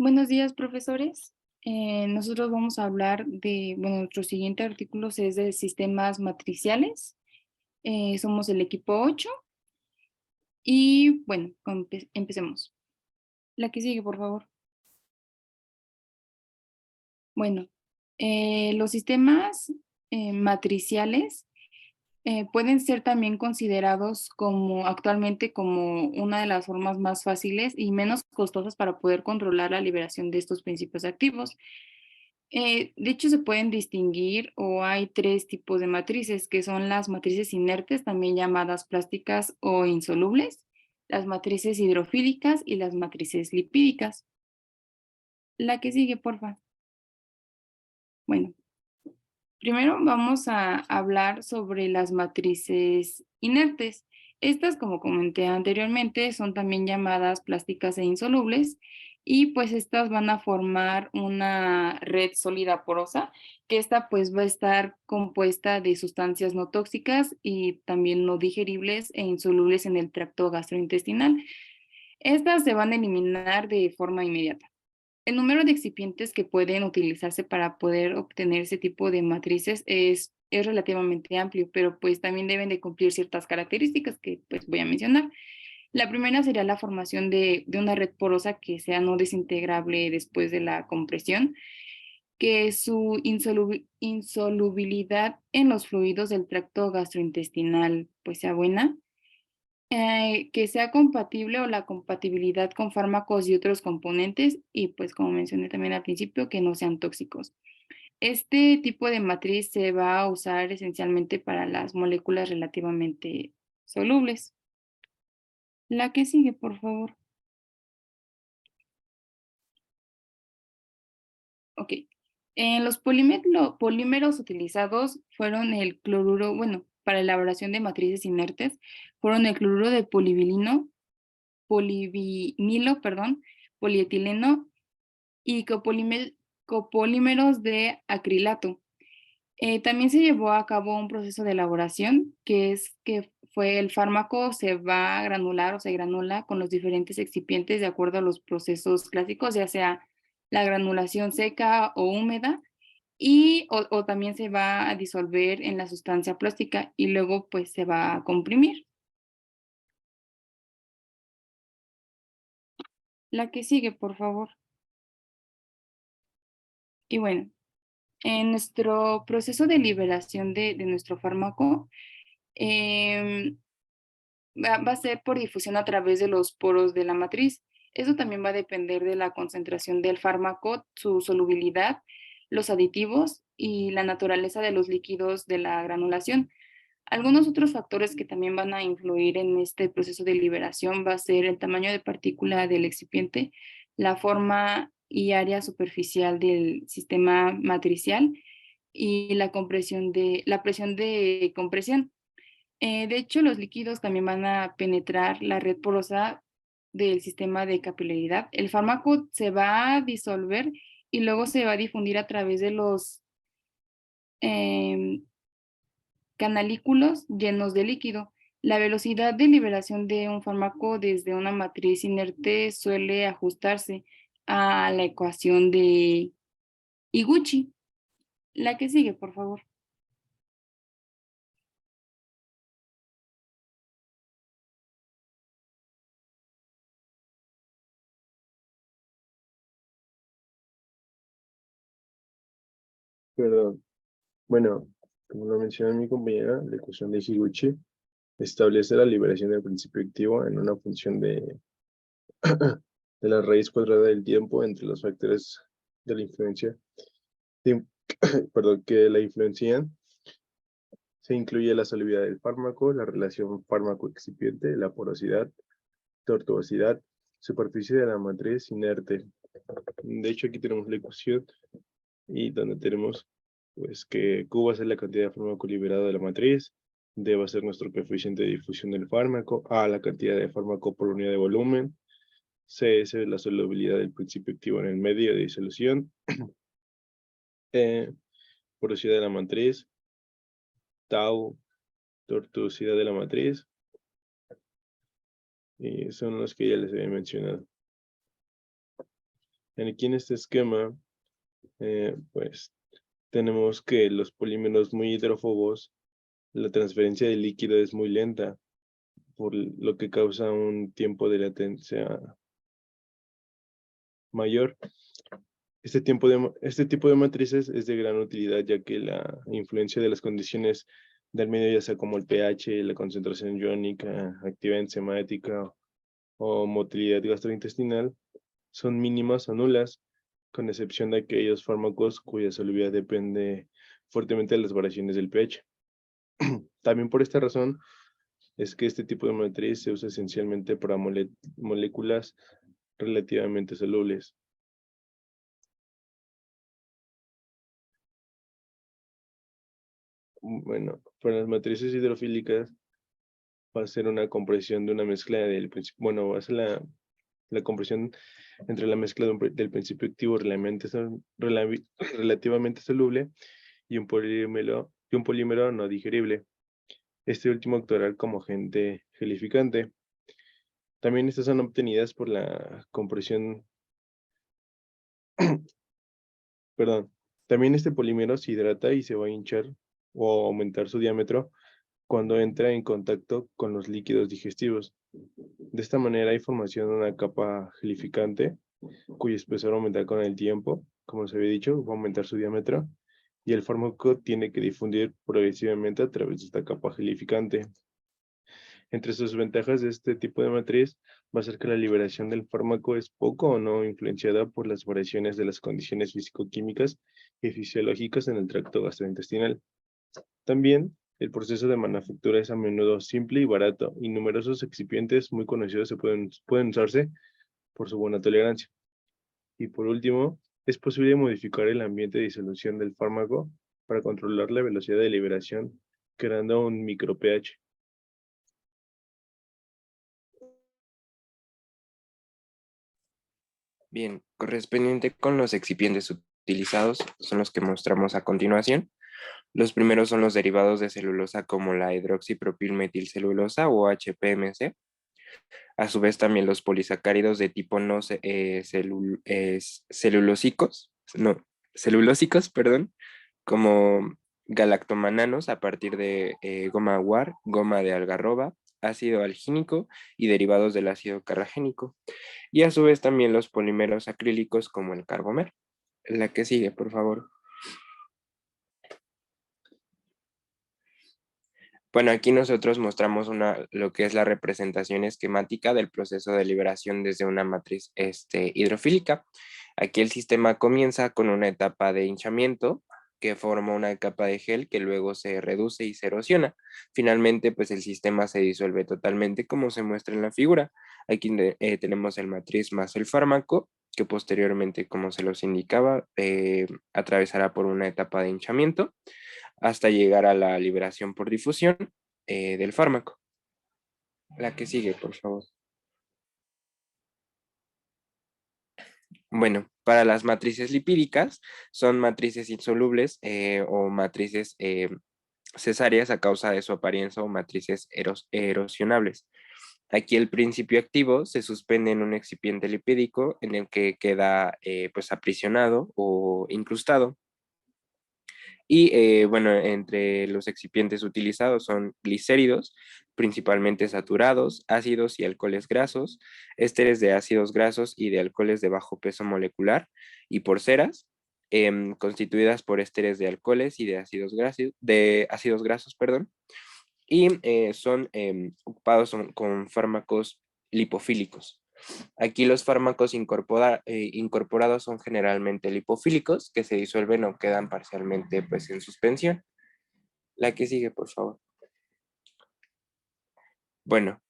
Buenos días, profesores. Nosotros vamos a hablar de, bueno, nuestro siguiente artículo es de sistemas matriciales. Somos el equipo 8 y, bueno, empecemos. La que sigue, por favor. Bueno, los sistemas matriciales pueden ser también considerados como actualmente como una de las formas más fáciles y menos costosas para poder controlar la liberación de estos principios activos. De hecho, se pueden distinguir o hay tres tipos de matrices, que son las matrices inertes, también llamadas plásticas o insolubles, las matrices hidrofílicas y las matrices lipídicas. La que sigue, porfa. Bueno, primero vamos a hablar sobre las matrices inertes. Estas, como comenté anteriormente, son también llamadas plásticas e insolubles y pues estas van a formar una red sólida porosa, que esta pues va a estar compuesta de sustancias no tóxicas y también no digeribles e insolubles en el tracto gastrointestinal. Estas se van a eliminar de forma inmediata. El número de excipientes que pueden utilizarse para poder obtener ese tipo de matrices es relativamente amplio, pero pues también deben de cumplir ciertas características que pues voy a mencionar. La primera sería la formación de una red porosa que sea no desintegrable después de la compresión, que su insolubilidad en los fluidos del tracto gastrointestinal pues sea buena, que sea compatible o la compatibilidad con fármacos y otros componentes y pues como mencioné también al principio, que no sean tóxicos. Este tipo de matriz se va a usar esencialmente para las moléculas relativamente solubles. La que sigue, por favor. Ok. Los polímeros utilizados fueron el cloruro, bueno, para elaboración de matrices inertes, fueron el cloruro de polivinilo, perdón, polietileno y copolímeros de acrilato. También se llevó a cabo un proceso de elaboración, que es que fue el fármaco se va a granular o se granula con los diferentes excipientes de acuerdo a los procesos clásicos, ya sea la granulación seca o húmeda, o también se va a disolver en la sustancia plástica y luego pues se va a comprimir. La que sigue, por favor. Y bueno, en nuestro proceso de liberación de nuestro fármaco, em, va a ser por difusión a través de los poros de la matriz. Eso también va a depender de la concentración del fármaco, su solubilidad, los aditivos y la naturaleza de los líquidos de la granulación. Algunos otros factores que también van a influir en este proceso de liberación va a ser el tamaño de partícula del excipiente, la forma y área superficial del sistema matricial y la presión de compresión. De hecho, los líquidos también van a penetrar la red porosa del sistema de capilaridad. El fármaco se va a disolver y luego se va a difundir a través de los em, canalículos llenos de líquido. La velocidad de liberación de un fármaco desde una matriz inerte suele ajustarse a la ecuación de Iguchi. La que sigue, por favor. Perdón. Bueno, como lo mencionó mi compañera, la ecuación de Higuchi establece la liberación del principio activo en una función de la raíz cuadrada del tiempo entre los factores de la influencia, de- perdón, que la influencian. Se incluye la solubilidad del fármaco, la relación fármaco-excipiente, la porosidad, tortuosidad, superficie de la matriz inerte. De hecho, aquí tenemos la ecuación y donde tenemos pues que Q va a ser la cantidad de fármaco liberado de la matriz, D va a ser nuestro coeficiente de difusión del fármaco, A la cantidad de fármaco por unidad de volumen, C es la solubilidad del principio activo en el medio de disolución, E porosidad de la matriz, tau tortuosidad de la matriz, y son los que ya les había mencionado. Aquí en este esquema, pues tenemos que los polímeros muy hidrófobos, la transferencia de líquido es muy lenta, por lo que causa un tiempo de latencia mayor. Este tipo de matrices es de gran utilidad, ya que la influencia de las condiciones del medio, ya sea como el pH, la concentración iónica, actividad enzimática o motilidad gastrointestinal, son mínimas o nulas, con excepción de aquellos fármacos cuya solubilidad depende fuertemente de las variaciones del pH. También por esta razón es que este tipo de matriz se usa esencialmente para moléculas relativamente solubles. Bueno, para las matrices hidrofílicas va a ser una compresión de una mezcla del principio, bueno, va a ser la compresión entre la mezcla del principio activo relativamente soluble y un polímero no digerible. Este último actuará como agente gelificante. También estas son obtenidas por la compresión, perdón, también este polímero se hidrata y se va a hinchar o aumentar su diámetro cuando entra en contacto con los líquidos digestivos. De esta manera hay formación de una capa gelificante cuyo espesor aumenta con el tiempo, como se había dicho, va a aumentar su diámetro y el fármaco tiene que difundir progresivamente a través de esta capa gelificante. Entre sus ventajas de este tipo de matriz va a ser que la liberación del fármaco es poco o no influenciada por las variaciones de las condiciones físico-químicas y fisiológicas en el tracto gastrointestinal. También, el proceso de manufactura es a menudo simple y barato, y numerosos excipientes muy conocidos pueden usarse por su buena tolerancia. Y por último, es posible modificar el ambiente de disolución del fármaco para controlar la velocidad de liberación, creando un micro pH. Bien, correspondiente con los excipientes utilizados son los que mostramos a continuación. Los primeros son los derivados de celulosa como la hidroxipropilmetilcelulosa o HPMC. A su vez también los polisacáridos de tipo celulósicos, perdón, como galactomananos a partir de goma guar, goma de algarroba, ácido algínico y derivados del ácido carragénico. Y a su vez también los polímeros acrílicos como el carbomer. La que sigue, por favor. Bueno, aquí nosotros mostramos lo que es la representación esquemática del proceso de liberación desde una matriz hidrofílica. Aquí el sistema comienza con una etapa de hinchamiento que forma una capa de gel que luego se reduce y se erosiona. Finalmente, pues el sistema se disuelve totalmente como se muestra en la figura. Aquí tenemos el matriz más el fármaco, que posteriormente, como se los indicaba, atravesará por una etapa de hinchamiento hasta llegar a la liberación por difusión del fármaco. La que sigue, por favor. Bueno, para las matrices lipídicas son matrices insolubles o matrices cesáreas a causa de su apariencia o matrices erosionables. Aquí el principio activo se suspende en un excipiente lipídico en el que queda pues aprisionado o incrustado. Y bueno, entre los excipientes utilizados son glicéridos, principalmente saturados, ácidos y alcoholes grasos, ésteres de ácidos grasos y de alcoholes de bajo peso molecular, y porceras, constituidas por ésteres de alcoholes y de ácidos grasos, perdón, y son ocupados con fármacos lipofílicos. Aquí los fármacos incorporados son generalmente lipofílicos, que se disuelven o quedan parcialmente pues, en suspensión. La que sigue, por favor. Bueno,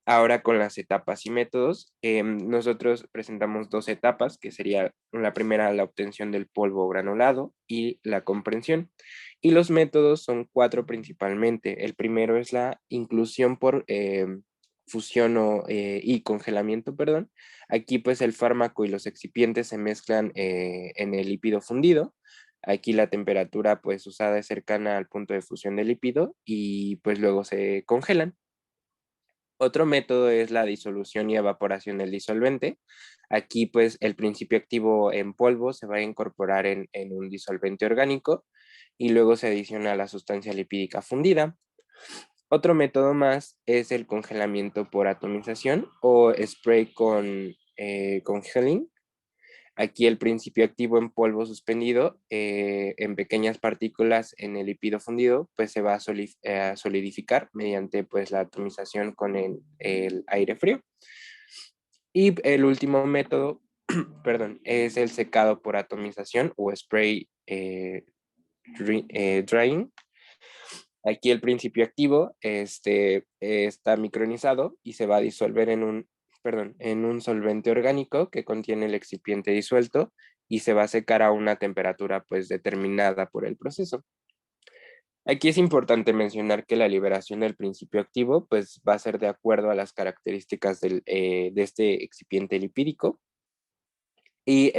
ahora con las etapas y métodos, nosotros presentamos dos etapas, que sería la primera, la obtención del polvo granulado y la comprensión. Y los métodos son cuatro principalmente. El primero es la inclusión por fusión y congelamiento, perdón. Aquí pues el fármaco y los excipientes se mezclan en el lípido fundido. Aquí la temperatura pues usada es cercana al punto de fusión del lípido y pues luego se congelan. Otro método es la disolución y evaporación del disolvente. Aquí pues el principio activo en polvo se va a incorporar en un disolvente orgánico y luego se adiciona la sustancia lipídica fundida. Otro método más es el congelamiento por atomización o spray con gelling. Aquí el principio activo en polvo suspendido en pequeñas partículas en el lípido fundido, pues se va a solidificar mediante pues la atomización con el aire frío. Y el último método, perdón, es el secado por atomización o spray drying. Aquí el principio activo está micronizado y se va a disolver en un solvente orgánico que contiene el excipiente disuelto y se va a secar a una temperatura pues determinada por el proceso. Aquí es importante mencionar que la liberación del principio activo pues va a ser de acuerdo a las características de este excipiente lipídico y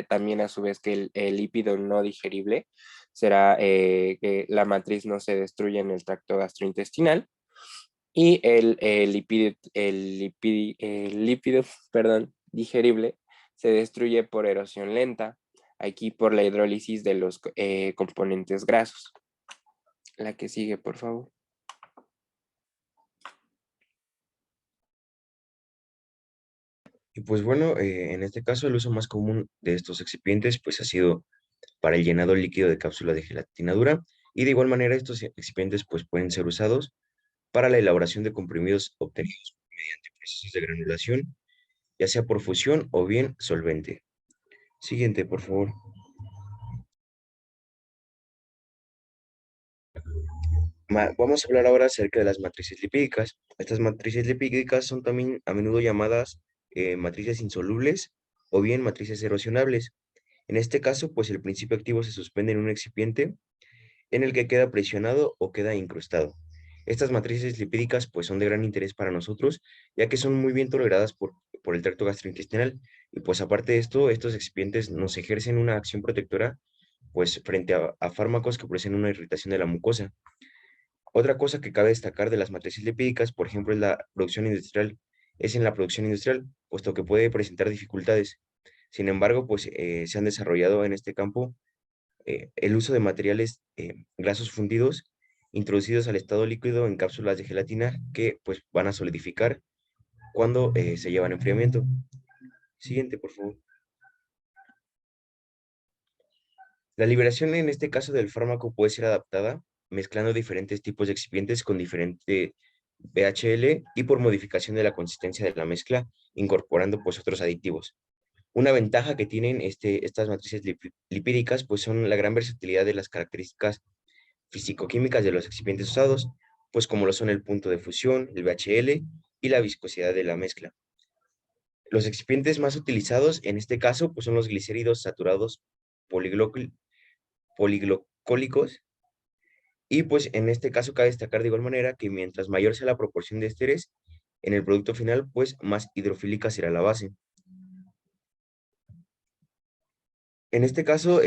también a su vez que el lípido no digerible será que la matriz no se destruya en el tracto gastrointestinal y el lípido perdón, digerible se destruye por erosión lenta, aquí por la hidrólisis de los componentes grasos. La que sigue, por favor. Y pues bueno, en este caso el uso más común de estos excipientes pues ha sido para el llenado líquido de cápsula de gelatina dura y de igual manera estos excipientes pues pueden ser usados para la elaboración de comprimidos obtenidos mediante procesos de granulación, ya sea por fusión o bien solvente. Siguiente, por favor. Vamos a hablar ahora acerca de las matrices lipídicas. Estas matrices lipídicas son también a menudo llamadas matrices insolubles o bien matrices erosionables. En este caso, pues el principio activo se suspende en un excipiente en el que queda presionado o queda incrustado. Estas matrices lipídicas pues son de gran interés para nosotros, ya que son muy bien toleradas por el tracto gastrointestinal y pues aparte de esto, estos excipientes nos ejercen una acción protectora pues frente a fármacos que producen una irritación de la mucosa. Otra cosa que cabe destacar de las matrices lipídicas, por ejemplo, es la producción industrial. Es en la producción industrial, puesto que puede presentar dificultades. Sin embargo, pues se han desarrollado en este campo el uso de materiales grasos fundidos introducidos al estado líquido en cápsulas de gelatina que pues van a solidificar cuando se llevan a enfriamiento. Siguiente, por favor. La liberación en este caso del fármaco puede ser adaptada mezclando diferentes tipos de excipientes con diferente VHL y por modificación de la consistencia de la mezcla, incorporando pues otros aditivos. Una ventaja que tienen estas matrices lipídicas pues son la gran versatilidad de las características físico-químicas de los excipientes usados, pues como lo son el punto de fusión, el VHL y la viscosidad de la mezcla. Los excipientes más utilizados en este caso pues son los glicéridos saturados poliglucólicos y pues en este caso cabe destacar de igual manera que mientras mayor sea la proporción de ésteres en el producto final, pues más hidrofílica será la base. En este caso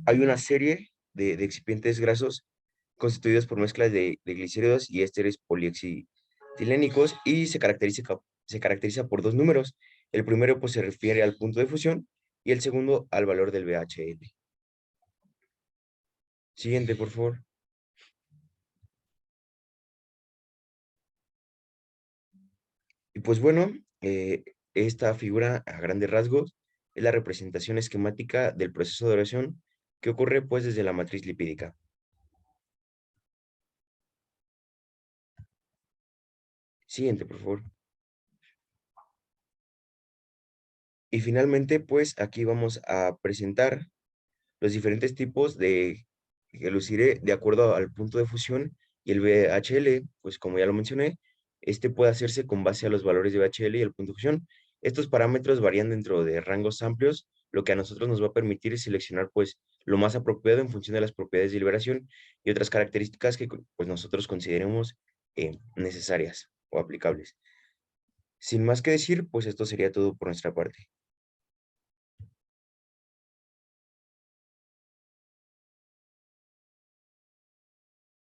hay una serie de excipientes grasos constituidos por mezclas de glicéridos y ésteres poliexistilénicos y se caracteriza por dos números. El primero pues se refiere al punto de fusión y el segundo al valor del VHL. Siguiente, por favor. Y pues bueno, esta figura a grandes rasgos es la representación esquemática del proceso de oración que ocurre pues desde la matriz lipídica. Siguiente, por favor. Y finalmente, pues aquí vamos a presentar los diferentes tipos de Gelucire de acuerdo al punto de fusión y el VHL, pues como ya lo mencioné, este puede hacerse con base a los valores de VHL y el punto de fusión. Estos parámetros varían dentro de rangos amplios, lo que a nosotros nos va a permitir seleccionar pues lo más apropiado en función de las propiedades de liberación y otras características que pues nosotros consideremos necesarias o aplicables. Sin más que decir, pues esto sería todo por nuestra parte.